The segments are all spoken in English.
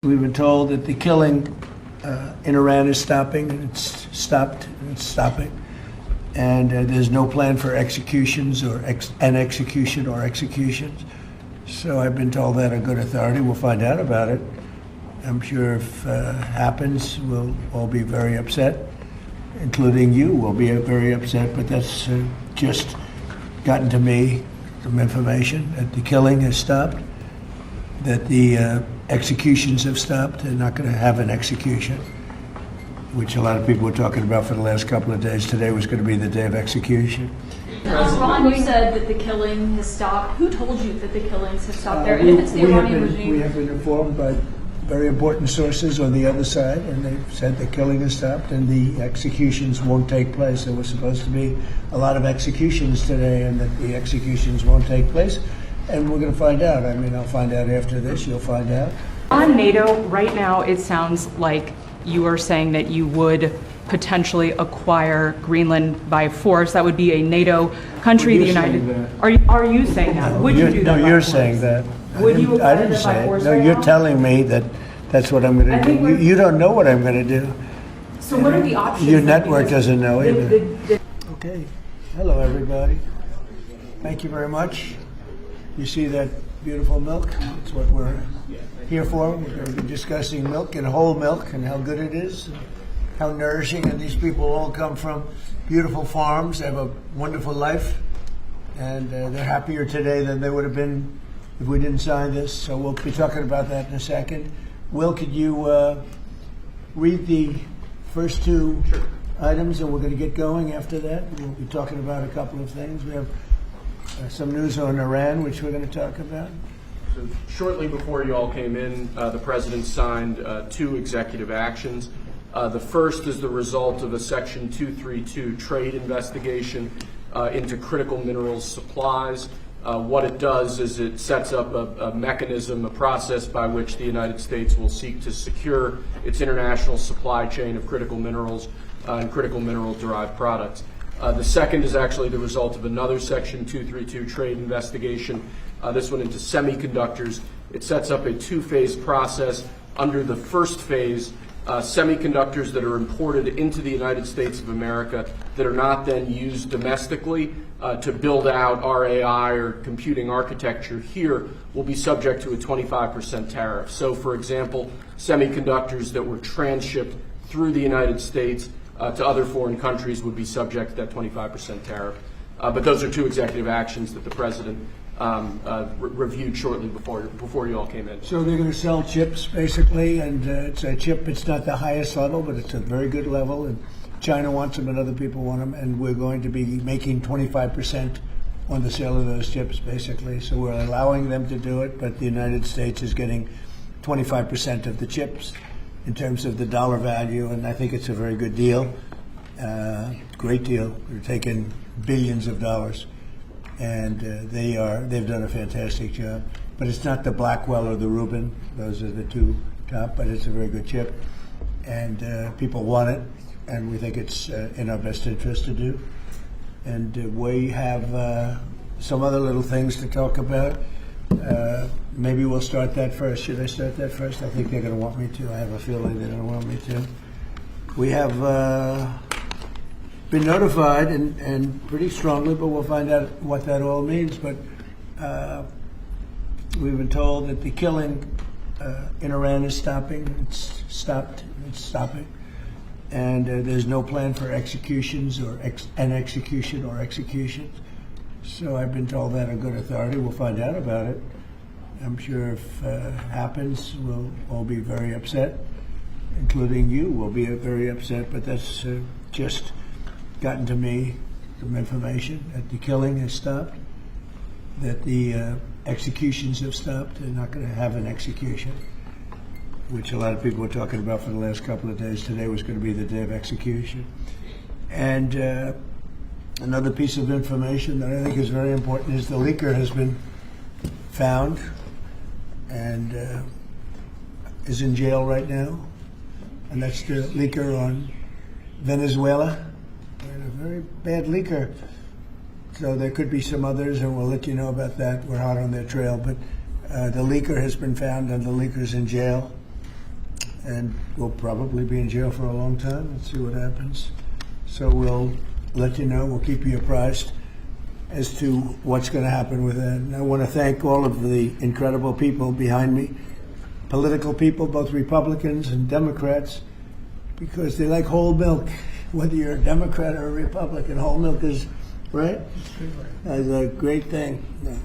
We've been told that the killing in Iran is stopping, and it's stopped, and it's stopping. And there's no plan for executions or executions. So I've been told that on good authority. We'll find out about it. I'm sure if it happens, we'll all be very upset, including you will be very upset, but that's just gotten to me, some information that the killing has stopped, that the executions have stopped. They're not going to have an execution, which a lot of people were talking about for the last couple of days. Today was going to be the day of execution. Ron, you said that the killing has stopped. Who told you that the killings have stopped there? And if it's the Iranian regime? We have been informed by very important sources on the other side, and they've said the killing has stopped and the executions won't take place. There was supposed to be a lot of executions today, and that the executions won't take place. And we're going to find out. I mean, I'll find out after this. You'll find out. On NATO, right now, it sounds like you are saying that you would potentially acquire Greenland by force. That would be a NATO country. The United. Are you saying that? No, would you do that? No, you're saying that. Would you acquire I didn't them by say it. force? No, right you're now? telling me that that's what I'm going to do. You don't know what I'm going to do. So what are the options? Your network doesn't know either. the Okay. Hello, everybody. Thank you very much. You see that beautiful milk? That's what we're here for. We're going to be discussing milk and whole milk and how good it is, and how nourishing. And these people all come from beautiful farms. They have a wonderful life, and they're happier today than they would have been if we didn't sign this. So we'll be talking about that in a second. Will, could you read the first two items, and we're going to get going after that. We'll be talking about a couple of things. We have some news on Iran, which we're going to talk about. So shortly before you all came in, the president signed two executive actions. The first is the result of a Section 232 trade investigation into critical minerals supplies. What it does is it sets up a mechanism, a process by which the United States will seek to secure its international supply chain of critical minerals and critical mineral-derived products. The second is actually the result of another Section 232 trade investigation, this one into semiconductors. It sets up a two-phase process. Under the first phase, semiconductors that are imported into the United States of America that are not then used domestically to build out our AI or computing architecture here will be subject to a 25% tariff. So, for example, semiconductors that were transshipped through the United States to other foreign countries would be subject to that 25% tariff. But those are two executive actions that the president reviewed shortly before you all came in. So they're going to sell chips, basically, and it's a chip. It's not the highest level, but it's a very good level. And China wants them, and other people want them, and we're going to be making 25% on the sale of those chips, basically. So we're allowing them to do it, but the United States is getting 25% of the chips in terms of the dollar value, and I think it's a very good deal, great deal. They're taking billions of dollars, and they've done a fantastic job. But it's not the Blackwell or the Rubin; those are the two top. But it's a very good chip, and people want it, and we think it's in our best interest to do. And we have some other little things to talk about. Maybe we'll start that first. Should I start that first? I think they're going to want me to. I have a feeling they're going to want me to. We have been notified, and pretty strongly, but we'll find out what that all means. But we've been told that the killing in Iran is stopping. It's stopped. It's stopping. And there's no plan for executions or executions. So I've been told that on good authority. We'll find out about it. I'm sure if it happens, we'll all be very upset, including you will be very upset. But that's just gotten to me, some information that the killing has stopped, that the executions have stopped. They're not going to have an execution, which a lot of people were talking about for the last couple of days. Today was going to be the day of execution. And another piece of information that I think is very important is the leaker has been found and is in jail right now. And that's the leaker on Venezuela. And a very bad leaker. So there could be some others, and we'll let you know about that. We're hot on their trail. But the leaker has been found, and the leaker's in jail. and we'll probably be in jail for a long time. Let's see what happens. So we'll let you know. We'll keep you apprised as to what's going to happen with that. And I want to thank all of the incredible people behind me, political people, both Republicans and Democrats, because they like whole milk. Whether you're a Democrat or a Republican, whole milk is, right? That's a great thing. The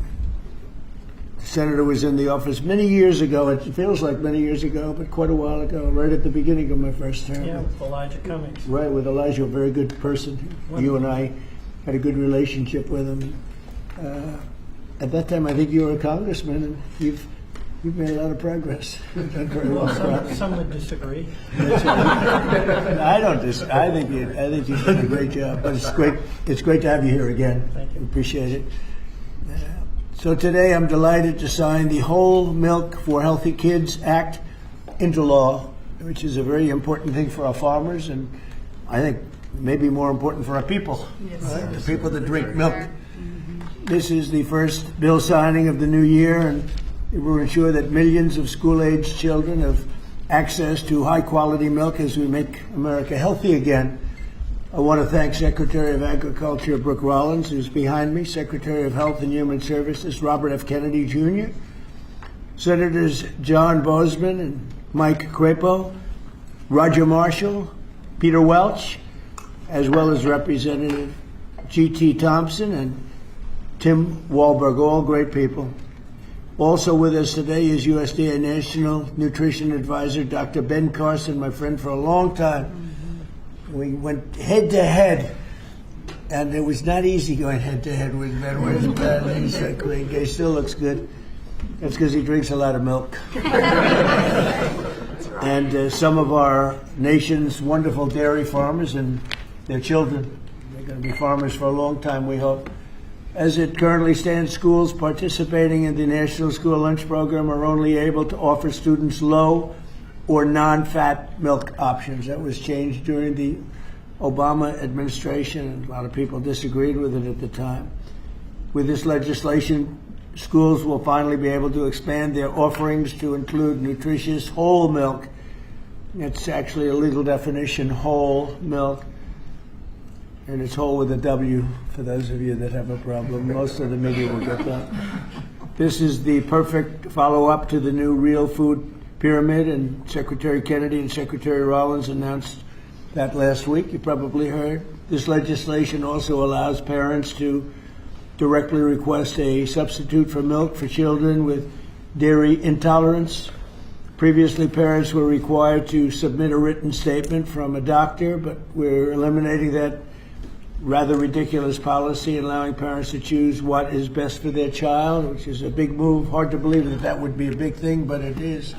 senator was in the office many years ago. It feels like many years ago, but quite a while ago, right at the beginning of my first term. Yeah, with Elijah Cummings. Right, with Elijah, a very good person. You and I had a good relationship with him. At that time, I think you were a congressman, and you've made a lot of progress. You've done very well. Some would disagree. I don't I think you've done a great job. But it's great. It's great to have you here again. Thank you. We appreciate it. So today, I'm delighted to sign the Whole Milk for Healthy Kids Act into law, which is a very important thing for our farmers, and I think maybe more important for our people, right? The people that drink milk. This is the first bill signing of the new year, and it will ensure that millions of school-aged children have access to high-quality milk as we make America healthy again. I want to thank Secretary of Agriculture Brooke Rollins, who's behind me, Secretary of Health and Human Services Robert F. Kennedy Jr., Senators John Boozman and Mike Crapo, Roger Marshall, Peter Welch, as well as Representative G.T. Thompson and Tim Wahlberg, all great people. Also with us today is USDA National Nutrition Advisor Dr. Ben Carson, my friend for a long time. We went head to head, and it was not easy going head to head with Ben. He's a great guy. He still looks good. That's because he drinks a lot of milk. And some of our nation's wonderful dairy farmers and their children. They're going to be farmers for a long time, we hope. As it currently stands, schools participating in the National School Lunch Program are only able to offer students low or non-fat milk options. That was changed during the Obama administration, and a lot of people disagreed with it at the time. With this legislation, schools will finally be able to expand their offerings to include nutritious whole milk. It's actually a legal definition, whole milk. And it's whole with a W for those of you that have a problem. Most of the media will get that. This is the perfect follow-up to the new real food pyramid, and Secretary Kennedy and Secretary Rollins announced that last week. You probably heard. This legislation also allows parents to directly request a substitute for milk for children with dairy intolerance. Previously, parents were required to submit a written statement from a doctor, but we're eliminating that rather ridiculous policy, allowing parents to choose what is best for their child, which is a big move. Hard to believe that that would be a big thing, but it is.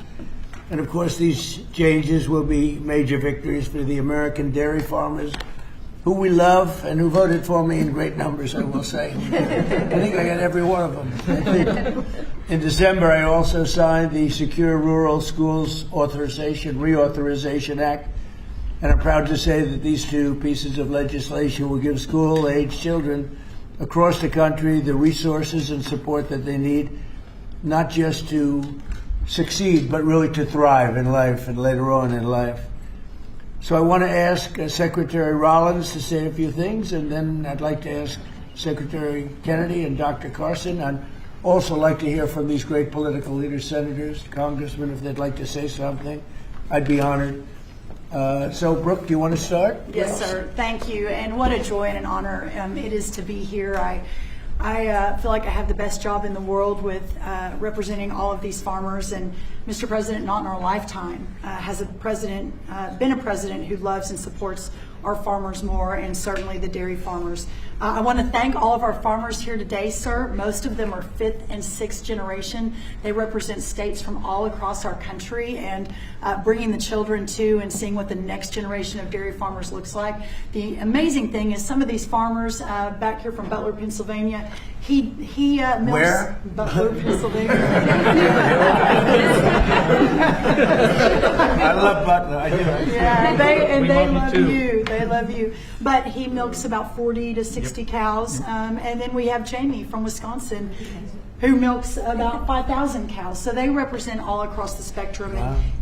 And of course, these changes will be major victories for the American dairy farmers, who we love and who voted for me in great numbers, I will say. I think I got every one of them. In December, I also signed the Secure Rural Schools Reauthorization Act, and I'm proud to say that these two pieces of legislation will give school-age children across the country the resources and support that they need, not just to succeed, but really to thrive in life and later on in life. So I want to ask Secretary Rollins to say a few things, and then I'd like to ask Secretary Kennedy and Dr. Carson. I'd also like to hear from these great political leaders, senators, congressmen, if they'd like to say something. I'd be honored. So, Brooke, do you want to start? Yes, sir. Thank you. And what a joy and an honor it is to be here. I feel like I have the best job in the world with representing all of these farmers. And Mr. President, not in our lifetime, has been a president who loves and supports our farmers more, and certainly the dairy farmers. I want to thank all of our farmers here today, sir. Most of them are 5th and 6th generation. They represent states from all across our country, and bringing the children to and seeing what the next generation of dairy farmers looks like. The amazing thing is some of these farmers back here from Butler, Pennsylvania, he milks. Where? Butler, Pennsylvania. I love Butler. I do. Yeah, they love you. They love you. But he milks about 40 to 60 cows. And then we have Jamie from Wisconsin. who milks about 5,000 cows. So they represent all across the spectrum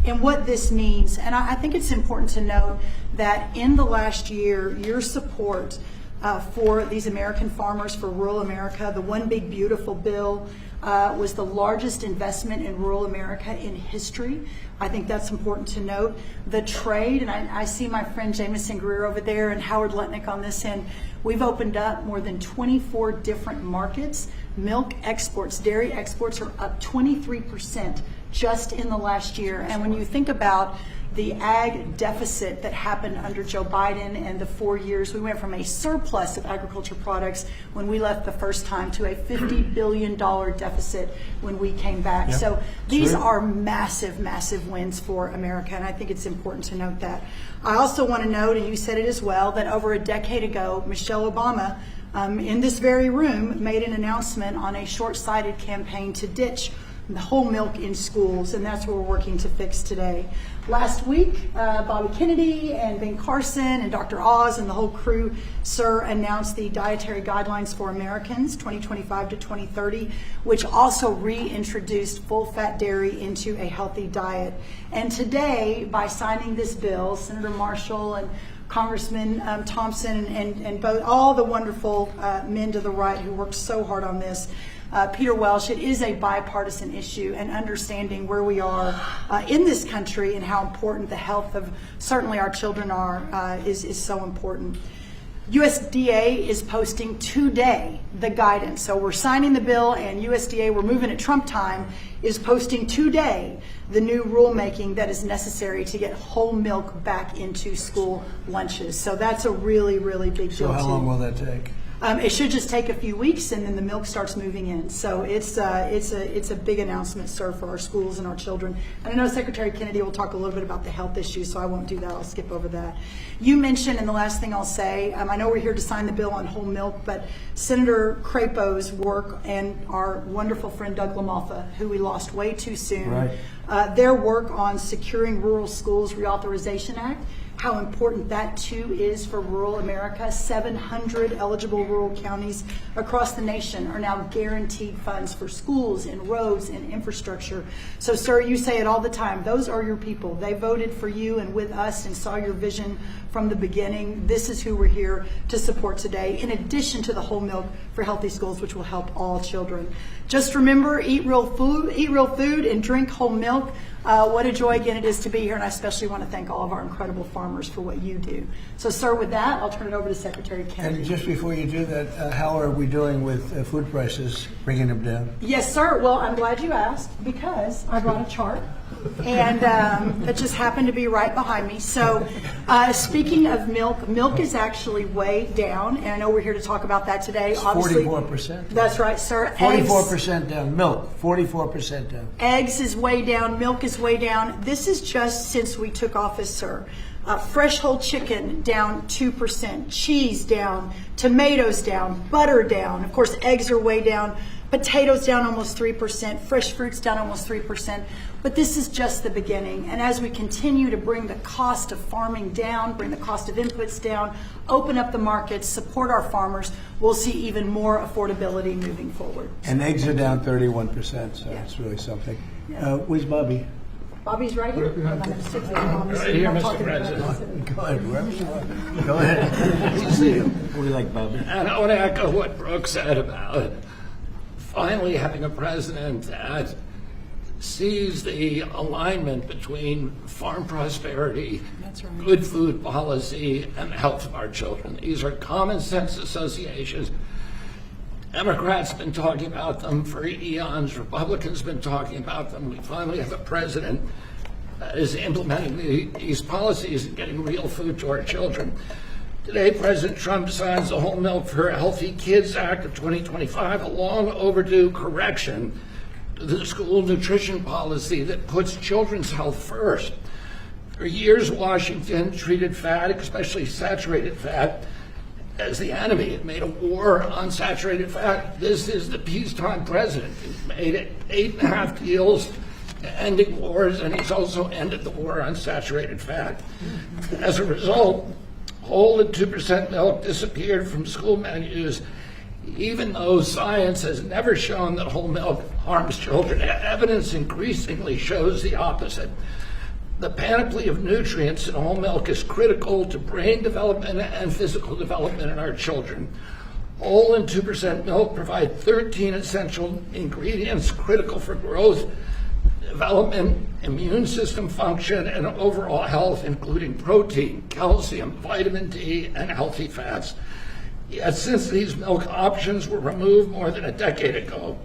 and what this means. And I think it's important to note that in the last year, your support for these American farmers, for rural America, the One Big Beautiful bill was the largest investment in rural America in history. I think that's important to note. The trade, and I see my friend Jameson Greer over there and Howard Lutnick on this end, we've opened up more than 24 different markets. Milk exports, dairy exports are up 23% just in the last year. And when you think about the ag deficit that happened under Joe Biden and the 4 years, we went from a surplus of agriculture products when we left the first time to a $50 billion deficit when we came back. Yep. So these are massive, massive wins for America, and I think it's important to note that. I also want to note, and you said it as well, that over a decade ago, Michelle Obama, in this very room, made an announcement on a short-sighted campaign to ditch the whole milk in schools, and that's what we're working to fix today. Last week, Bobby Kennedy and Ben Carson and Dr. Oz and the whole crew, sir, announced the Dietary Guidelines for Americans 2025 to 2030, which also reintroduced full-fat dairy into a healthy diet. And today, by signing this bill, Senator Marshall and Congressman Thompson and both all the wonderful men to the right who worked so hard on this, Peter Welsh, it is a bipartisan issue, and understanding where we are in this country and how important the health of certainly our children are is so important. USDA is posting today the guidance. So we're signing the bill, and USDA, we're moving at Trump time, is posting today the new rulemaking that is necessary to get whole milk back into school lunches. So that's a really, really big deal. So how long will that take? It should just take a few weeks, and then the milk starts moving in. So it's a big announcement, sir, for our schools and our children. And I know Secretary Kennedy will talk a little bit about the health issues, so I won't do that. I'll skip over that. You mentioned, and the last thing I'll say, I know we're here to sign the bill on whole milk, but Senator Crapo's work and our wonderful friend Doug LaMalfa, who we lost way too soon, Right. Their work on securing rural schools reauthorization act, how important that too is for rural America. 700 eligible rural counties across the nation are now guaranteed funds for schools and roads and infrastructure. So, sir, you say it all the time. Those are your people. They voted for you and with us and saw your vision from the beginning. This is who we're here to support today, in addition to the whole milk for healthy schools, which will help all children. Just remember, eat real food and drink whole milk. What a joy again it is to be here, and I especially want to thank all of our incredible farmers for what you do. So, sir, with that, I'll turn it over to Secretary Kennedy. And just before you do that, how are we doing with food prices, bringing them down? Yes, sir. Well, I'm glad you asked, because I brought a chart, and it just happened to be right behind me. So, speaking of milk, milk is actually way down, and I know we're here to talk about that today. Obviously, 44%. That's right, sir. 44% down. Milk, 44% down. Eggs is way down. Milk is way down. This is just since we took office, sir. Fresh whole chicken down 2%, cheese down, tomatoes down, butter down. Of course, eggs are way down. Potatoes down almost 3%, fresh fruits down almost 3%. But this is just the beginning. And as we continue to bring the cost of farming down, bring the cost of inputs down, open up the markets, support our farmers, we'll see even more affordability moving forward. And eggs are down 31%, so it's really something. Where's Bobby? Bobby's right here. I'm gonna sit there, Bobby, so Right you're here, not Mr. talking about President. it. Go ahead, wherever you want. Go ahead. We like Bobby. And I want to echo what Brooke said about finally having a president that sees the alignment between farm prosperity, good food policy, and the health of our children. These are common sense associations. Democrats have been talking about them for eons. Republicans have been talking about them. We finally have a president that is implementing these policies and getting real food to our children. Today, President Trump signs the Whole Milk for Healthy Kids Act of 2025, a long overdue correction to the school nutrition policy that puts children's health first. For years, Washington treated fat, especially saturated fat, as the enemy. It made a war on saturated fat. This is the peacetime president. He's made it 8.5 deals ending wars, and he's also ended the war on saturated fat. As a result, whole and 2% milk disappeared from school menus Even though science has never shown that whole milk harms children, evidence increasingly shows the opposite. The panoply of nutrients in whole milk is critical to brain development and physical development in our children. Whole and 2% milk provide 13 essential ingredients critical for growth, development, immune system function, and overall health, including protein, calcium, vitamin D, and healthy fats. Yet since these milk options were removed more than a decade ago,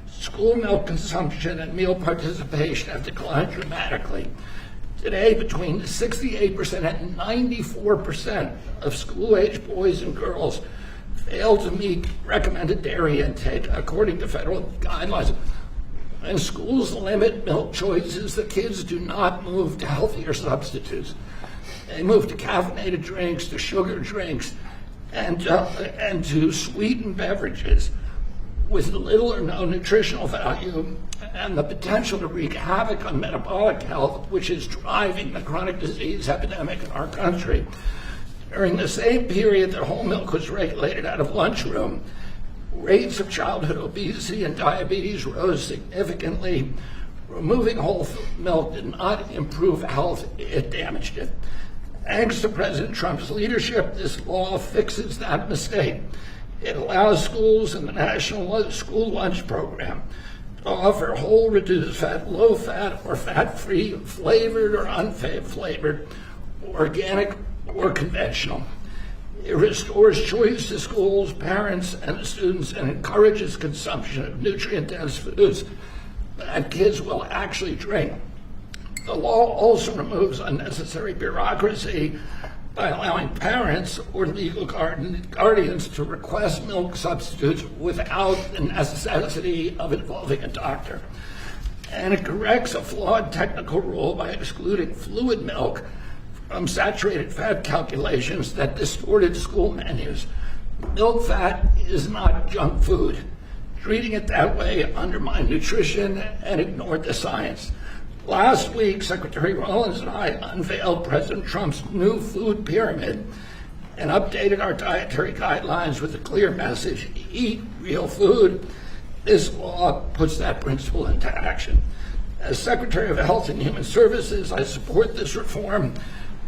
school milk consumption and meal participation have declined dramatically. Today, between 68% and 94% of school-age boys and girls fail to meet recommended dairy intake, according to federal guidelines. When schools limit milk choices, the kids do not move to healthier substitutes. They move to caffeinated drinks, to sugar drinks, and to sweetened beverages with little or no nutritional value and the potential to wreak havoc on metabolic health, which is driving the chronic disease epidemic in our country. During the same period that whole milk was regulated out of lunchroom, rates of childhood obesity and diabetes rose significantly. Removing whole milk did not improve health, it damaged it. Thanks to President Trump's leadership, this law fixes that mistake. It allows schools in the National School Lunch Program to offer whole, reduced fat, low fat, or fat-free, flavored or unflavored, organic or conventional. It restores choice to schools, parents, and students, and encourages consumption of nutrient-dense foods that kids will actually drink. The law also removes unnecessary bureaucracy by allowing parents or legal guardians to request milk substitutes without the necessity of involving a doctor. And it corrects a flawed technical rule by excluding fluid milk from saturated fat calculations that distorted school menus. Milk fat is not junk food. Treating it that way undermined nutrition and ignored the science. Last week, Secretary Rollins and I unveiled President Trump's new food pyramid and updated our dietary guidelines with a clear message: eat real food. This law puts that principle into action. As Secretary of Health and Human Services, I support this reform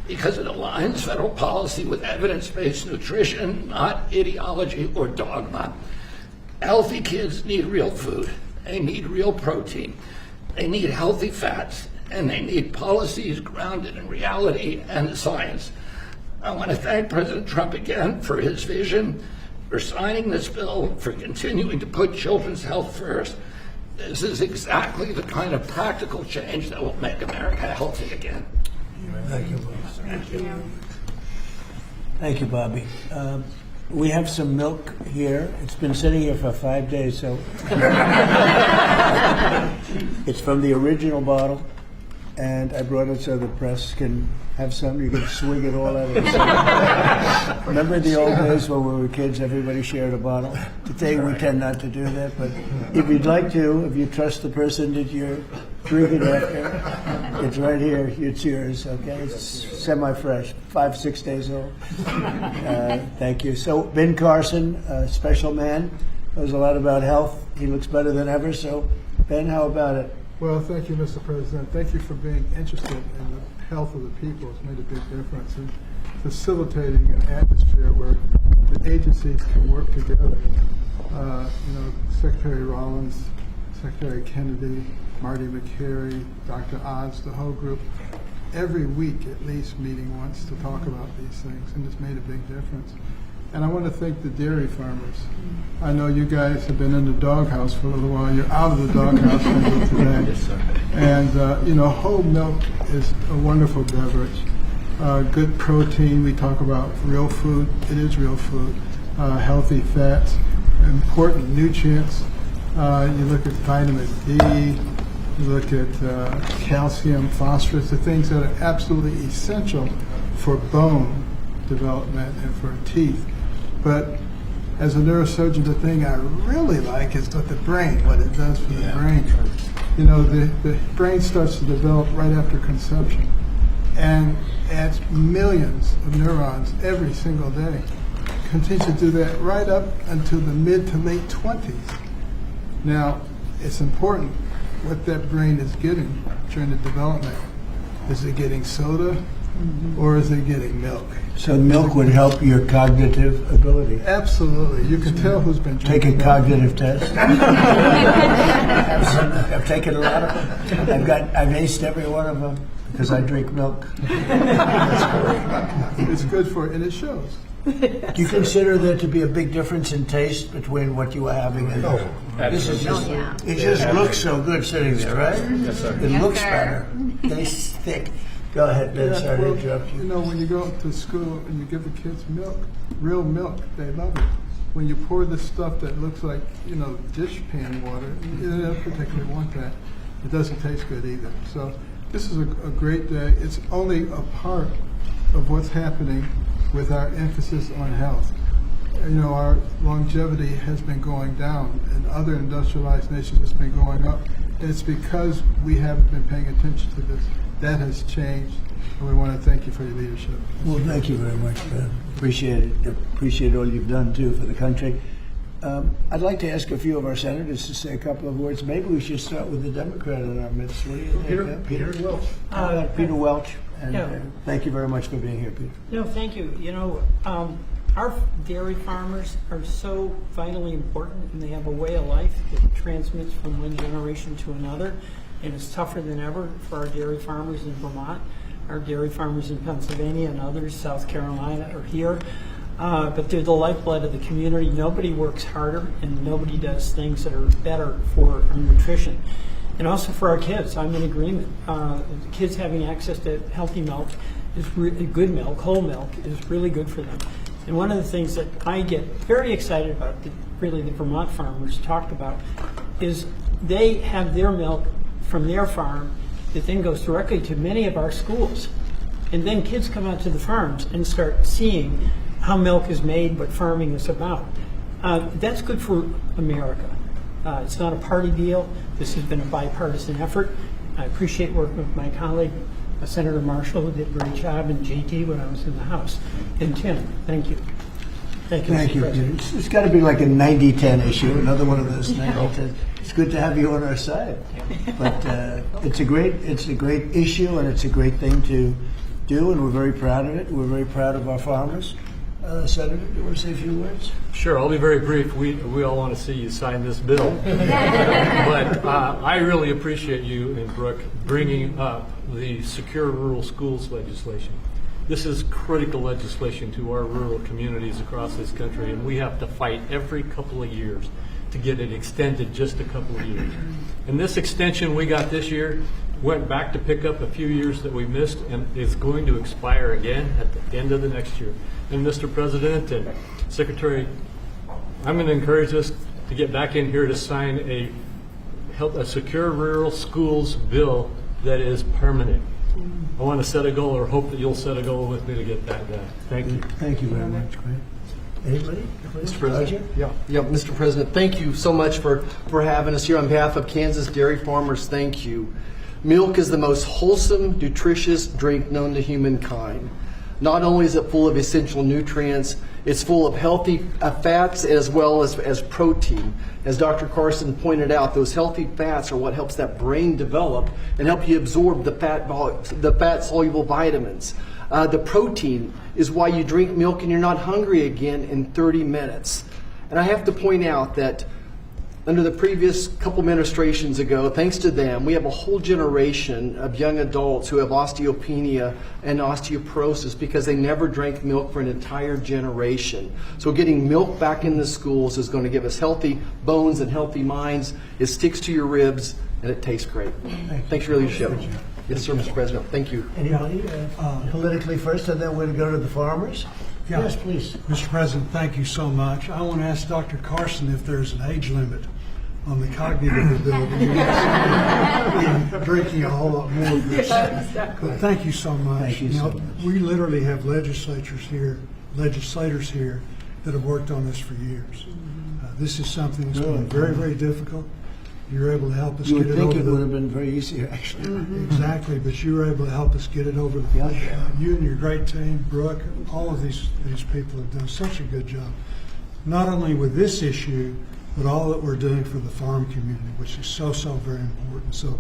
because it aligns federal policy with evidence-based nutrition, not ideology or dogma. Healthy kids need real food. They need real protein. They need healthy fats, and they need policies grounded in reality and science. I want to thank President Trump again for his vision, for signing this bill, for continuing to put children's health first. This is exactly the kind of practical change that will make America healthy again. Thank you, Bob. Thank you, Bobby. We have some milk here. It's been sitting here for 5 days, so it's from the original bottle, and I brought it so the press can have some. You can swig it all out of it. Remember the old days when we were kids, everybody shared a bottle? Today we tend not to do that, but if you'd like to, if you trust the person that you're drinking after, it's right here, it's yours, okay? It's semi-fresh, 5-6 days old. Thank you. So Ben Carson, a special man, knows a lot about health. He looks better than ever, so Ben, how about it? Well, thank you, Mr. President. Thank you for being interested in the health of the people. It's made a big difference in facilitating an atmosphere where the agencies can work together. Secretary Rollins, Secretary Kennedy, Marty McCary, Dr. Oz, the whole group, every week at least meeting once to talk about these things, and it's made a big difference. And I want to thank the dairy farmers. I know you guys have been in the doghouse for a little while. You're out of the doghouse today. Yes, sir. And, whole milk is a wonderful beverage. Good protein. We talk about real food. It is real food. Healthy fats, important nutrients. You look at vitamin D, you look at calcium, phosphorus, the things that are absolutely essential for bone development and for teeth. But as a neurosurgeon, the thing I really like is what it does for the brain. The brain starts to develop right after conception and adds millions of neurons every single day. continue to do that right up until the mid to late 20s. Now, it's important what that brain is getting during the development. Is it getting soda or is it getting milk? So milk would help your cognitive ability. Absolutely. You can tell who's been Take a drinking milk. cognitive test. I've taken a lot of them. I've aced every one of them because I drink milk. It's good for it, and it shows. Do you consider there to be a big difference in taste between what you are having and this is just, it just looks so good sitting there, right? Yes, sir. It looks better. Tastes thick. Go ahead, Ben. Sorry to interrupt You you. know, when you go to school and you give the kids milk, real milk, they love it. When you pour this stuff that looks like, dish pan water, they don't particularly want that. It doesn't taste good either. So this is a great day. It's only a part of what's happening with our emphasis on health. Our longevity has been going down. In other industrialized nations, it's been going up. And it's because we haven't been paying attention to this. That has changed, and we want to thank you for your leadership. Well, thank you very much, Ben. Appreciate it. Appreciate all you've done, too, for the country. I'd like to ask a few of our senators to say a couple of words. Maybe we should start with the Democrat in our midst. What do you think? Peter Welch. Peter Welch. And thank you very much for being here, Peter. No, thank you. Our dairy farmers are so vitally important, and they have a way of life that transmits from one generation to another. And it's tougher than ever for our dairy farmers in Vermont, our dairy farmers in Pennsylvania and others, South Carolina, are here. But they're the lifeblood of the community. Nobody works harder, and nobody does things that are better for our nutrition. And also for our kids, I'm in agreement. Kids having access to healthy milk is really good milk, whole milk, is really good for them. And one of the things that I get very excited about, that really the Vermont farmers talked about, is they have their milk from their farm that then goes directly to many of our schools. And then kids come out to the farms and start seeing how milk is made, what farming is about. That's good for America. It's not a party deal. This has been a bipartisan effort. I appreciate working with my colleague, Senator Marshall, who did a great job, and JT when I was in the House. And Tim, thank you. Thank you, Thank Mr. you, President. Peter. It's got to be like a 90-10 issue, another one of those 90-10. It's good to have you on our side. But it's a great issue, and it's a great thing to do, and we're very proud of it. We're very proud of our farmers. Senator, do you want to say a few words? Sure, I'll be very brief. We all want to see you sign this bill. But I really appreciate you and Brooke bringing up the Secure Rural Schools legislation. This is critical legislation to our rural communities across this country, and we have to fight every couple of years to get it extended just a couple of years. And this extension we got this year went back to pick up a few years that we missed, and is going to expire again at the end of the next year. And Mr. President and Secretary, I'm going to encourage us to get back in here to sign a Secure Rural Schools bill that is permanent. I want to set a goal, or hope that you'll set a goal with me to get that done. Thank you. Thank you very much. Great. Anybody? Mr. President. Yeah, Mr. President, thank you so much for having us here. On behalf of Kansas dairy farmers, thank you. Milk is the most wholesome, nutritious drink known to humankind. Not only is it full of essential nutrients, it's full of healthy fats as well as protein. As Dr. Carson pointed out, those healthy fats are what helps that brain develop and help you absorb the fat-soluble vitamins. The protein is why you drink milk and you're not hungry again in 30 minutes. And I have to point out that under the previous couple administrations ago, thanks to them, we have a whole generation of young adults who have osteopenia and osteoporosis because they never drank milk for an entire generation. So getting milk back in the schools is going to give us healthy bones and healthy minds. It sticks to your ribs, and it tastes great. Thanks for your leadership. Yes, sir, Mr. President. Thank you. Anybody? Politically first, and then we're going to go to the farmers. Yeah. Yes, please. Mr. President, thank you so much. I want to ask Dr. Carson if there's an age limit on the cognitive ability. You're drinking a whole lot more of this. But thank you so much. Thank you so much. We literally have legislators here that have worked on this for years. This is something that's been very, very difficult. You're able to help us You get would it think over it would the... have been very easy, actually. Exactly, but you were able to help us get it over the finish line. You and your great team, Brooke, all of these people have done such a good job, not only with this issue, but all that we're doing for the farm community, which is so very important. So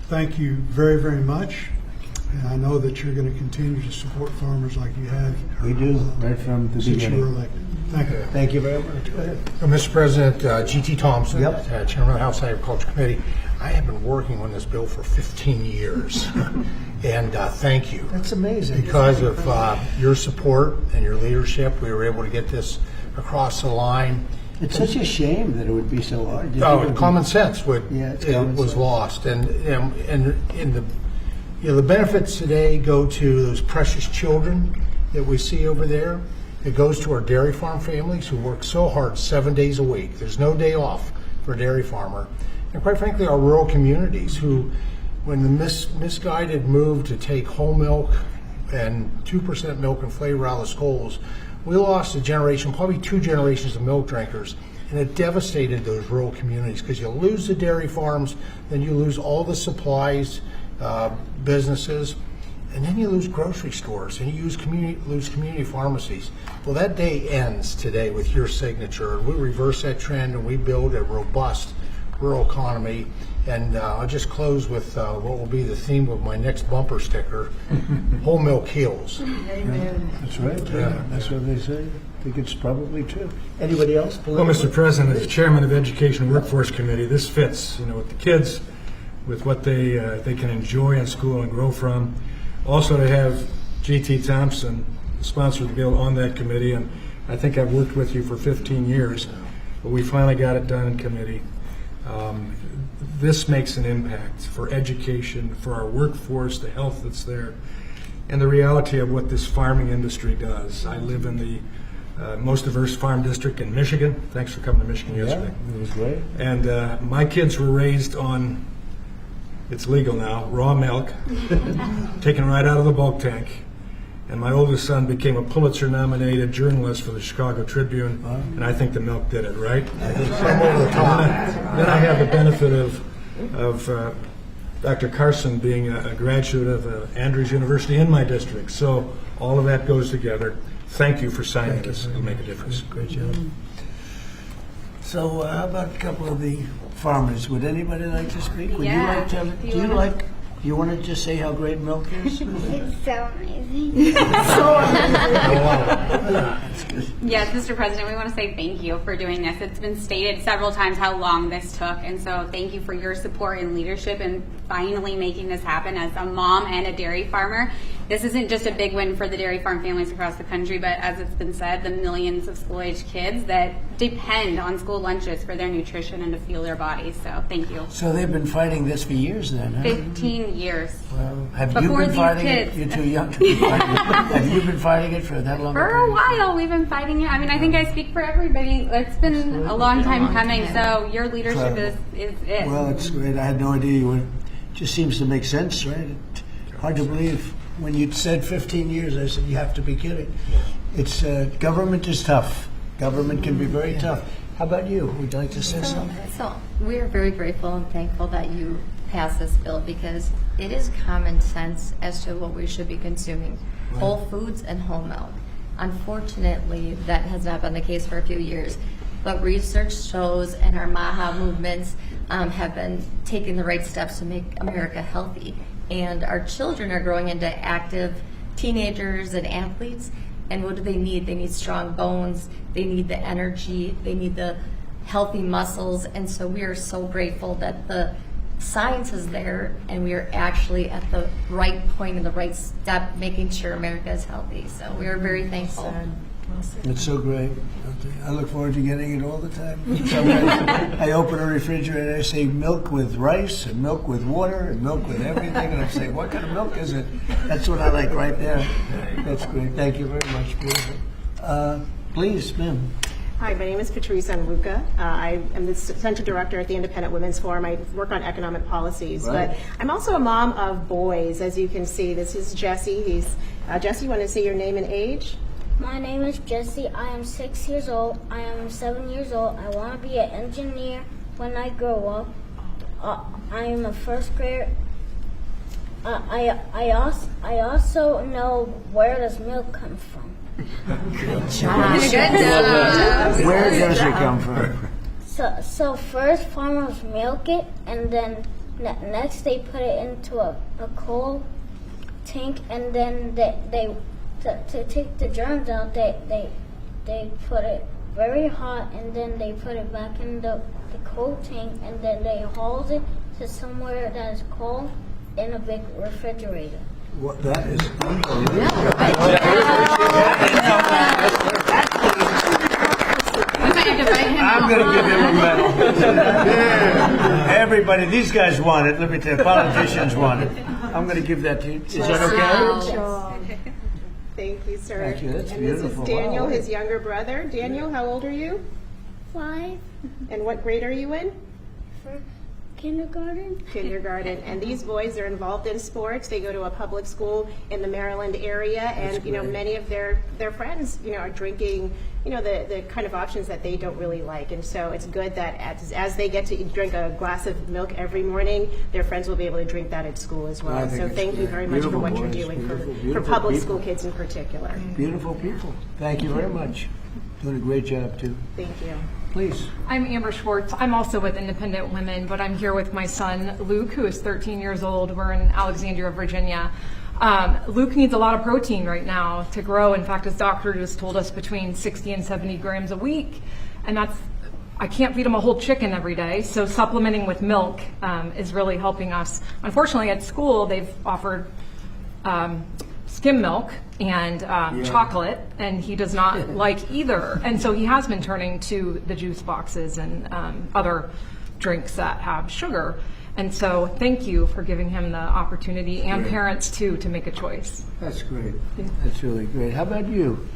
thank you very, very much. And I know that you're going to continue to support farmers like you have. We do, right from the Since you were beginning. elected. Thank you. Thank you very much. Go ahead. Mr. President, G.T. Thompson, Yep. Chairman of the House Agriculture Committee. I have been working on this bill for 15 years, and thank you. That's amazing. Because of your support and your leadership, we were able to get this across the line. It's such a shame that it would be so hard. Common sense was sense. lost, and the benefits today go to those precious children that we see over there. It goes to our dairy farm families who work so hard 7 days a week. There's no day off for a dairy farmer. And quite frankly, our rural communities who, when the misguided move to take whole milk and 2% milk and flavor out of the schools, we lost a generation, probably 2 generations of milk drinkers, and it devastated those rural communities because you lose the dairy farms, then you lose all the supplies, businesses, and then you lose grocery stores, and you lose community pharmacies. Well, that day ends today with your signature. We reverse that trend, and we build a robust rural economy. And I'll just close with what will be the theme of my next bumper sticker: whole milk heals. Amen. That's right. Yeah. That's what they say. I think it's probably true. Anybody else? Well, Mr. President, as Chairman of Education and Workforce Committee, this fits, with the kids, with what they can enjoy in school and grow from. Also to have G.T. Thompson sponsor the bill on that committee, and I think I've worked with you for 15 years, but we finally got it done in committee. This makes an impact for education, for our workforce, the health that's there, and the reality of what this farming industry does. I live in the most diverse farm district in Michigan. Thanks for coming to Michigan yesterday. It was great. And my kids were raised on, it's legal now, raw milk, taken right out of the bulk tank. And my oldest son became a Pulitzer-nominated journalist for the Chicago Tribune, and I think the milk did it, right? Then I have the benefit of Dr. Carson being a graduate of Andrews University in my district. So all of that goes together. Thank you for signing this. It'll make a difference. Great job. So how about a couple of the farmers? Would anybody like to speak? Would you like to? You want to just say how great milk is? It's so amazing. Yes, Mr. President, we want to say thank you for doing this. It's been stated several times how long this took, and so thank you for your support and leadership in finally making this happen. As a mom and a dairy farmer, this isn't just a big win for the dairy farm families across the country, but as it's been said, the millions of school-age kids that depend on school lunches for their nutrition and to fuel their bodies. So thank you. So they've been fighting this for years then, huh? 15 years. Well, have Before you been these fighting kids. it? You're too young to be fighting it. Have you been fighting it for that long? For a while, we've been fighting it. I mean, I think I speak for everybody. It's been a long time coming, so your leadership is it. Well, it's great. I had no idea. It just seems to make sense, right? Hard to believe. When you said 15 years, I said, you have to be kidding. It's government is tough. Government can be very tough. How about you? Would you like to say something? So we are very grateful and thankful that you passed this bill because it is common sense as to what we should be consuming. Right. Whole foods and whole milk. Unfortunately, that has not been the case for a few years. But research shows and our MAHA movements have been taking the right steps to make America healthy. And our children are growing into active teenagers and athletes. And what do they need? They need strong bones. They need the energy. They need the healthy muscles. And so we are so grateful that the science is there and we are actually at the right point and the right step making sure America is healthy. So we are very thankful. It's so great. I look forward to getting it all the time. I open a refrigerator and I say milk with rice and milk with water and milk with everything. And I say, what kind of milk is it? That's what I like right there. That's great. Thank you very much. Beautiful. Please, ma'am. Hi, my name is Patrice Anluca. I am the Center Director at the Independent Women's Forum. I work on economic policies, but I'm also a mom of boys, as you can see. This is Jesse. Jesse, you want to say your name and age? My name is Jesse. I am 6 years old. I am 7 years old. I want to be an engineer when I grow up. I'm a first grader. I also know where does milk come from. Good job. Where does it come from? So first farmers milk it, and then next they put it into a coal tank, and then they to take the germs out, they put it very hot, and then they put it back in the coal tank, and then they haul it to somewhere that is cold in a big refrigerator. What, that is unbelievable. I'm going to give him a medal. Yeah. Everybody, these guys want it. Let me tell you, politicians want it. I'm going to give that to you. Is that okay? Thank you, sir. Thank you. That's and beautiful. this is Daniel, Wow. his younger brother. Daniel, how old are you? 5. And what grade are you in? For kindergarten. Kindergarten. And these boys are involved in sports. They go to a public school in the Maryland area, and many of their friends are drinking the kind of options that they don't really like. And so it's good that as they get to drink a glass of milk every morning, their friends will be able to drink that at school as well. So thank you very much for what you're doing for public school kids in particular. Beautiful people. Thank you very much. Doing a great job too. Thank you. Please. I'm Amber Schwartz. I'm also with Independent Women, but I'm here with my son, Luke, who is 13 years old. We're in Alexandria, Virginia. Luke needs a lot of protein right now to grow. In fact, his doctor just told us between 60 and 70 grams a week. And I can't feed him a whole chicken every day, so supplementing with milk is really helping us. Unfortunately, at school, they've offered skim milk and chocolate, and he does not like either. And so he has been turning to the juice boxes and other drinks that have sugar. And so thank you for giving him the opportunity, and parents too, to make a choice. That's great. That's really great. How about you?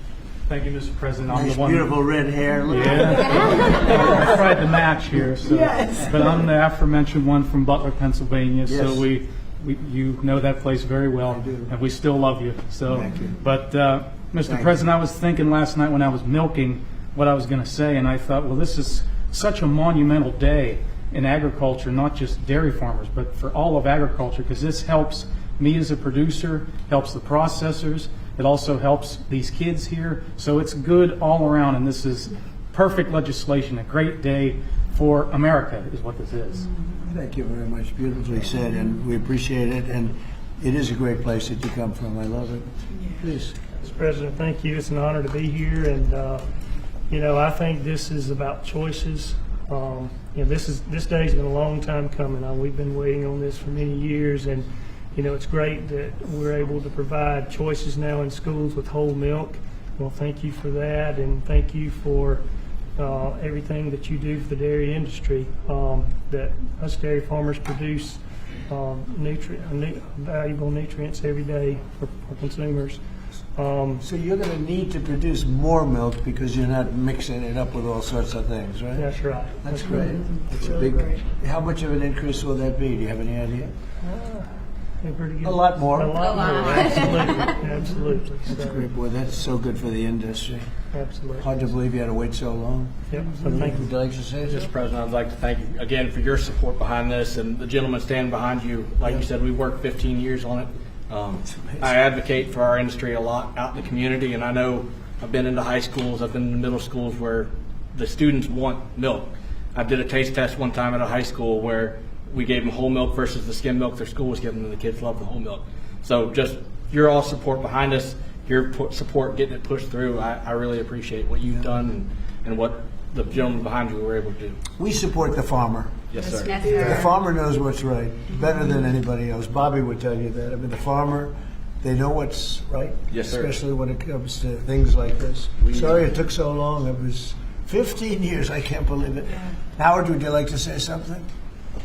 Thank you, Mr. President. Nice, beautiful red hair. Yeah. I tried to match here, so. Yes. But I'm the aforementioned one from Butler, Pennsylvania, Yes. so you know that place very well, and we still love you. So, Thank you. But Mr. President, I was thinking last night when I was milking what I was going to say, and I thought, well, this is such a monumental day in agriculture, not just dairy farmers, but for all of agriculture, because this helps me as a producer, helps the processors, it also helps these kids here. So it's good all around, and this is perfect legislation, a great day for America is what this is. Thank you very much. Beautifully said, and we appreciate it. And it is a great place that you come from. I love it. Please. Mr. President, thank you. It's an honor to be here, and I think this is about choices. This day's been a long time coming. We've been waiting on this for many years, and it's great that we're able to provide choices now in schools with whole milk. Well, thank you for that, and thank you for everything that you do for the dairy industry. That us dairy farmers produce valuable nutrients every day for consumers. So you're going to need to produce more milk because you're not mixing it up with all sorts of things, right? That's right. That's great. It's a big. How much of an increase will that be? Do you have any idea? A lot more. A lot more. Absolutely. Absolutely. That's great, boy. That's so good for the industry. Absolutely. Hard to believe you had to wait so long. Yep. So thank you. Would you like to say Mr. President, I'd like to thank you again for your support behind this, and the gentleman standing behind you. Like you said, we worked 15 years on it. I advocate for our industry a lot out in the community, and I know I've been into high schools, I've been in middle schools where the students want milk. I did a taste test one time at a high school where we gave them whole milk versus the skim milk their school was giving them, and the kids love the whole milk. So just your all support behind us, your support getting it pushed through, I really appreciate what you've done and what the gentleman behind you were able to do. We support the farmer. Yes, sir. Yes, sir. The farmer knows what's right better than anybody else. Bobby would tell you that. I mean, the farmer, they know what's right. Yes, sir. Especially when it comes to things like this. Sorry it took so long. It was 15 years. I can't believe it. Howard, would you like to say something?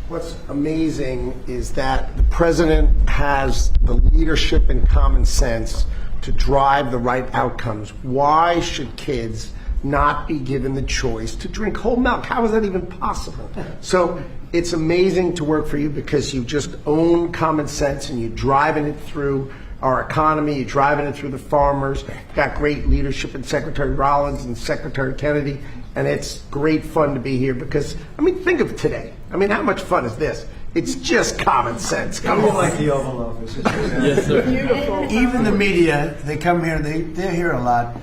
What's amazing is that the president has the leadership and common sense to drive the right outcomes. Why should kids not be given the choice to drink whole milk? How is that even possible? So it's amazing to work for you because you just own common sense and you're driving it through our economy, you're driving it through the farmers. You've got great leadership in Secretary Rollins and Secretary Kennedy, and it's great fun to be here because, I mean, think of today. I mean, how much fun is this? It's just common sense. Come We on. like the Oval Office. Yes, sir. Beautiful. Even the media, they come here and they're here a lot,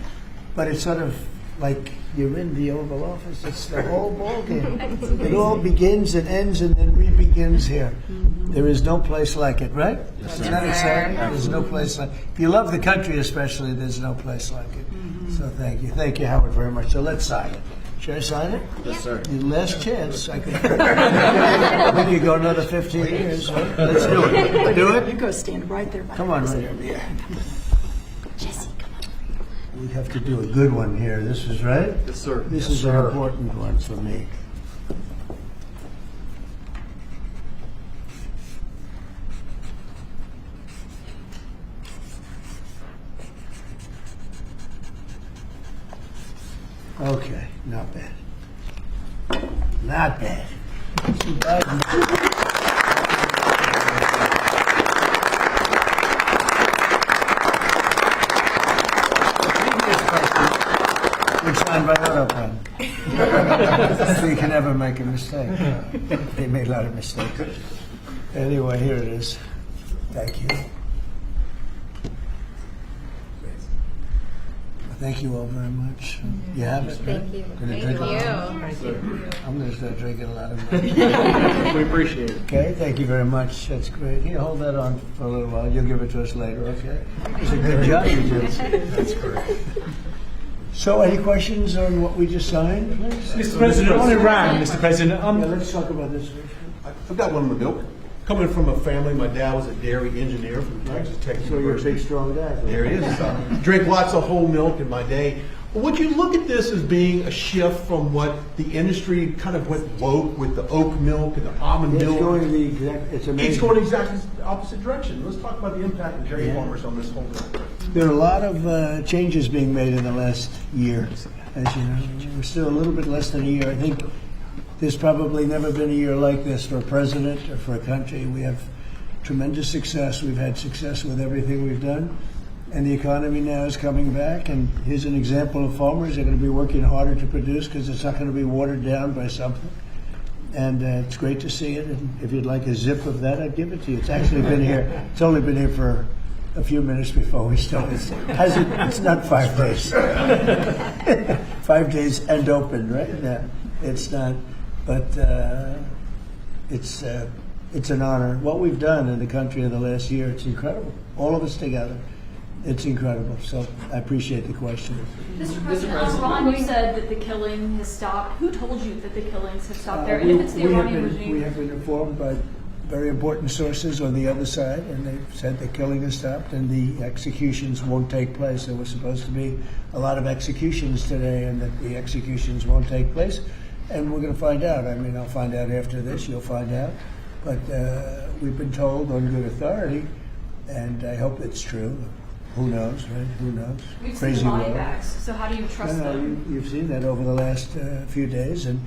but it's sort of like you're in the Oval Office. It's the whole ballgame. It all begins and ends and then re-begins here. There is no place like it, right? Isn't that exciting? There's no place like it. If you love the country especially, there's no place like it. So thank you. Thank you, Howard, very much. So let's sign it. Should I sign it? Yes, sir. Your last chance. I could. Maybe you go another 15 years. Right? Let's do it. Do You it. go stand right there by Come the on, president. right. Jesse, come on. We have to do a good one here. This is right? Yes, sir. This Yes, is an sir. important one for me. Okay, not bad. Not bad. Too bad. We signed by auto pen. So you can never make a mistake. They made a lot of mistakes. Anyway, here it is. Thank you. Thank you all very much. You have it? Thank you. Gonna drink a lot? I'm going to start drinking a lot of it. We appreciate it. Okay, thank you very much. That's great. You hold that on for a little while. You'll give it to us later, okay? It's a good job you did. That's great. So, any questions on what we just signed? Mr. President, on Iran, Mr. President, Yeah, let's talk about this. I've got one in the milk. Coming from a family, my dad was a dairy engineer from Texas Tech So you're a University. big, strong guy. There it is. Drink lots of whole milk in my day. Would you look at this as being a shift from what the industry kind of went woke with the oat milk and the almond It's milk? going the exact, it's amazing. It's going exactly the opposite direction. Let's talk about the impact of dairy farmers on this whole thing. There are a lot of changes being made in the last year, as you know. We're still a little bit less than a year. I think there's probably never been a year like this for a president or for a country. We have tremendous success. We've had success with everything we've done. And the economy now is coming back. And here's an example of farmers. They're going to be working harder to produce because it's not going to be watered down by something. And it's great to see it. And if you'd like a zip of that, I'd give it to you. It's actually been here. It's only been here for a few minutes before we started. It's not 5 days. 5 days and open, right? No, it's not. But it's an honor. What we've done in the country in the last year, it's incredible. All of us together. It's incredible. So I appreciate the question. Mr. President, Ron, you said that the killing has stopped. Who told you that the killings have stopped there? And if it's the Iranian regime? We have been informed by very important sources on the other side, and they've said the killing has stopped and the executions won't take place. There was supposed to be a lot of executions today, and that the executions won't take place. And we're going to find out. I mean, I'll find out after this. You'll find out. But we've been told on good authority, and I hope it's true. Who knows, right? Who knows? We've Crazy seen the body world. bags, so how do you trust them? You've seen that over the last few days, and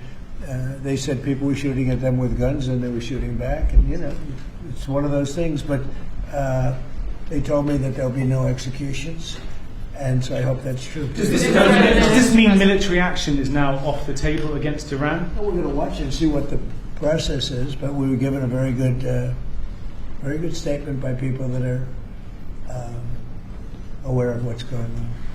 they said people were shooting at them with guns, and they were shooting back, and you know, it's one of those things. But they told me that there'll be no executions, and so I hope that's true. Does this mean military action is now off the table against Iran? Well, we're going to watch and see what the process is, but we were given a very good statement by people that are aware of what's going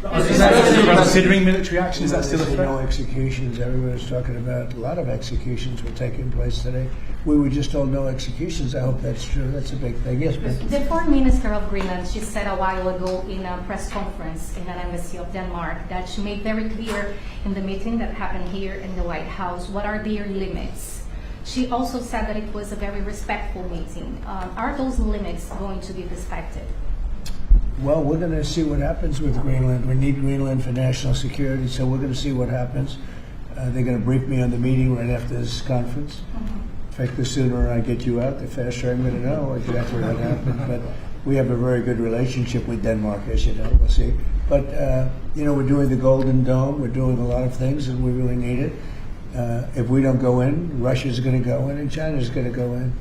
on. Is that still considering military action? Is that still a There's threat? no executions. Everybody's talking about a lot of executions were taking place today. We were just told no executions. I hope that's true. That's a big thing. Yes, Becky. The Foreign Minister of Greenland, she said a while ago in a press conference in an embassy of Denmark that she made very clear in the meeting that happened here in the White House what are their limits. She also said that it was a very respectful meeting. Are those limits going to be respected? Well, we're going to see what happens with Greenland. We need Greenland for national security, so we're going to see what happens. They're going to brief me on the meeting right after this conference. In fact, the sooner I get you out, the faster I'm going to know exactly what happened. But we have a very good relationship with Denmark, as you know. We'll see. But, you know, we're doing the Golden Dome. We're doing a lot of things, and we really need it. If we don't go in, Russia's going to go in, and China's going to go in.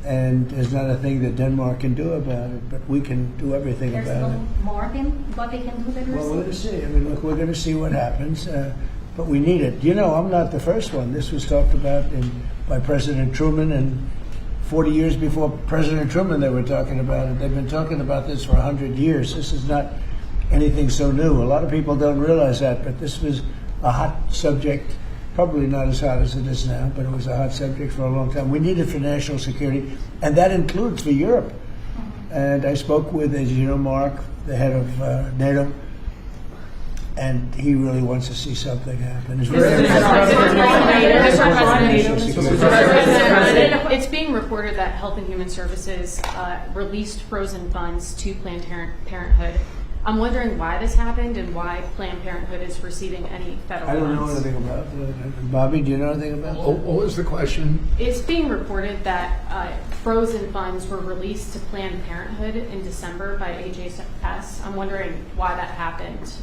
And there's not a thing that Denmark can do about it, but we can do everything There's about it. no more than what they can do than Well, we're going to see. I mean, look, we're going to see what happens, but we need it. You know, I'm not the first one. This was talked about by President Truman and 40 years before President Truman, they were talking about it. They've been talking about this for 100 years. This is not anything so new. A lot of people don't realize that, but this was a hot subject, probably not as hot as it is now, but it was a hot subject for a long time. We need it for national security, and that includes for Europe. And I spoke with, as you know, Mark, the head of NATO, and he really wants to see something happen. It's being reported that Health and Human Services released frozen funds to Planned Parenthood. I'm wondering why this happened and why Planned Parenthood is receiving any federal funds. I don't know anything about it. Bobby, do you know anything about it? What was the question? It's being reported that frozen funds were released to Planned Parenthood in December by HHS. I'm wondering why that happened.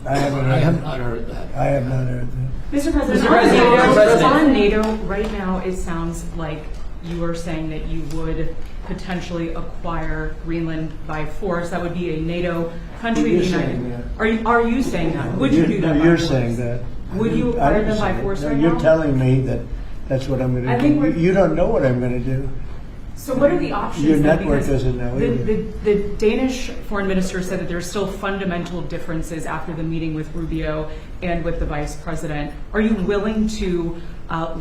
I have not heard that. I have not heard that. Mr. President, on NATO right now, it sounds like you are saying that you would potentially acquire Greenland by force. That would be a NATO country. You're saying that. Are you saying that? Would you do that? You're saying that. Would you acquire them by force right now? You're telling me that that's what I'm going to do. You don't know what I'm going to do. So what are the options? Your network doesn't know either. The Danish foreign minister said that there's still fundamental differences after the meeting with Rubio and with the vice president. Are you willing to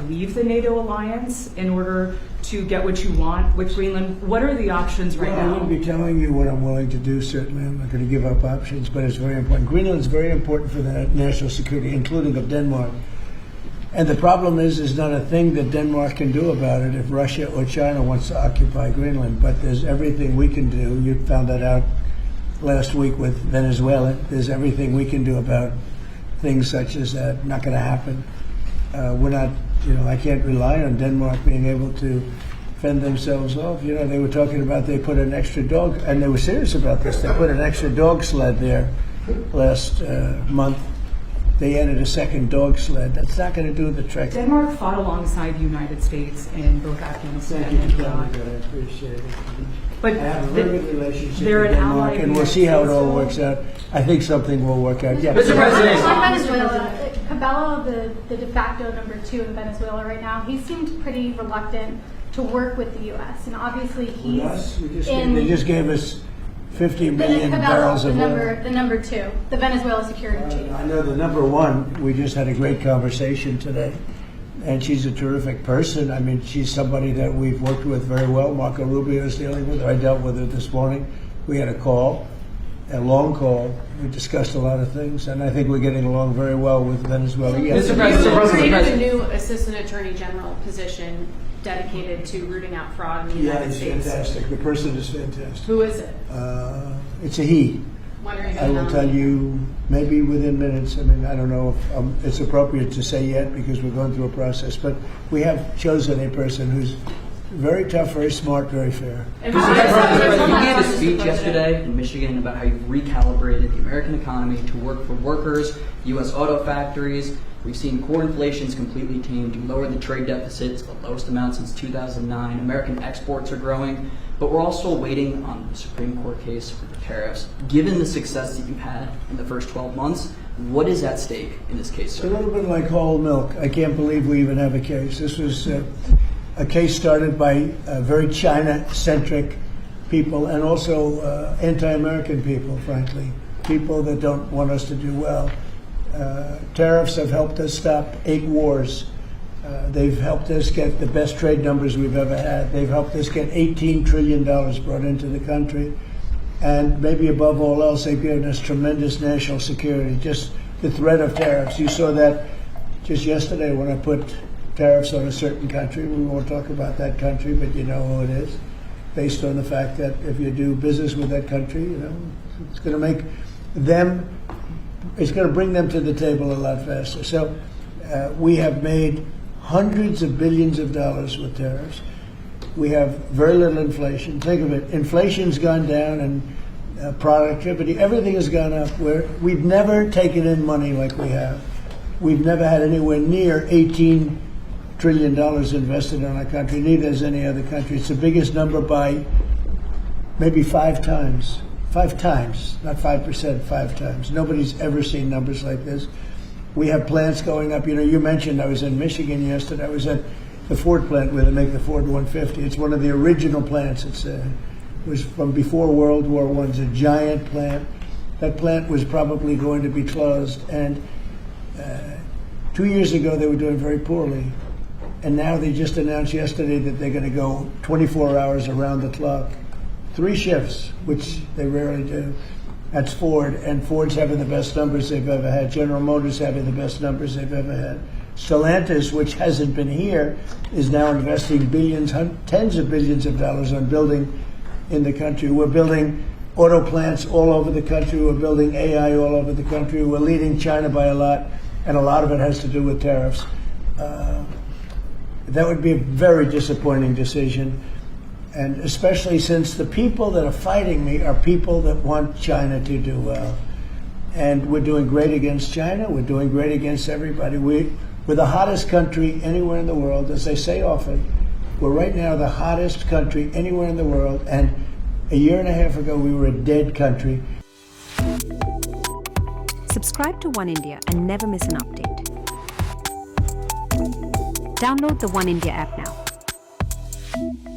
leave the NATO alliance in order to get what you want with Greenland? What are the options right now? I wouldn't be telling you what I'm willing to do, certainly. I'm not going to give up options, but it's very important. Greenland is very important for the national security, including of Denmark. And the problem is not a thing that Denmark can do about it if Russia or China wants to occupy Greenland. But there's everything we can do. You found that out last week with Venezuela. There's everything we can do about things such as that. Not going to happen. We're not, I can't rely on Denmark being able to fend themselves off. They were talking about they put an extra dog, and they were serious about this. They put an extra dog sled there last month. They added a second dog sled. That's not going to do the trick. Denmark fought alongside the United States in both Afghanistan and Iraq. I appreciate it. But I have a very good relationship they're with an Denmark, ally and we'll see how it all works out. I think something will work out. Yeah. Mr. President. On Venezuela, Cabello, the de facto number 2 in Venezuela right now, he seemed pretty reluctant to work with the U.S. And obviously he's They just gave us 50 million barrels of oil. The number 2, the Venezuela security chief. I know the number 1. We just had a great conversation today, and she's a terrific person. I mean, she's somebody that we've worked with very well. Marco Rubio is dealing with her. I dealt with her this morning. We had a long call. We discussed a lot of things, and I think we're getting along very well with Venezuela. Yes. Mr. President, created a new Assistant Attorney General position dedicated to rooting out fraud in the United States. Yeah, he's fantastic. The person is fantastic. Who is it? It's a he. When are you I will tell you maybe within minutes. I mean, I don't know if it's appropriate to say yet because we're going through a process, but we have chosen a person who's very tough, very smart, very fair. Mr. President, you gave a speech yesterday in Michigan about how you've recalibrated the American economy to work for workers, U.S. auto factories. We've seen core inflation's completely tamed. You lowered the trade deficits, the lowest amount since 2009. American exports are growing, but we're also waiting on the Supreme Court case for the tariffs. Given the success that you've had in the first 12 months, what is at stake in this case, sir? It's a little bit like whole milk. I can't believe we even have a case. This was a case started by very China-centric people and also anti-American people, frankly, people that don't want us to do well. Tariffs have helped us stop 8 wars. They've helped us get the best trade numbers we've ever had. They've helped us get $18 trillion brought into the country. And maybe above all else, they've given us tremendous national security. Just the threat of tariffs. You saw that just yesterday when I put tariffs on a certain country. We won't talk about that country, but you know who it is. Based on the fact that if you do business with that country, it's going to make them, it's going to bring them to the table a lot faster. So we have made hundreds of billions of dollars with tariffs. We have very little inflation. Think of it. Inflation's gone down and productivity, everything has gone up. We've never taken in money like we have. We've never had anywhere near $18 trillion invested in our country, neither has any other country. It's the biggest number by maybe 5 times. 5 times, not 5%, 5 times. Nobody's ever seen numbers like this. We have plants going up. You mentioned I was in Michigan yesterday. I was at the Ford plant where they make the Ford 150. It's one of the original plants. It was from before World War I. It's a giant plant. That plant was probably going to be closed. And 2 years ago, they were doing very poorly. And now they just announced yesterday that they're going to go 24 hours around the clock. 3 shifts, which they rarely do. That's Ford, and Ford's having the best numbers they've ever had. General Motors having the best numbers they've ever had. Stellantis, which hasn't been here, is now investing billions, tens of billions of dollars on building in the country. We're building auto plants all over the country. We're building AI all over the country. We're leading China by a lot, and a lot of it has to do with tariffs. That would be a very disappointing decision. And especially since the people that are fighting me are people that want China to do well. And we're doing great against China. We're doing great against everybody. We're the hottest country anywhere in the world. As I say often, we're right now the hottest country anywhere in the world. And a year and a half ago, we were a dead country. Subscribe to One India and never miss an update. Download the One India app now.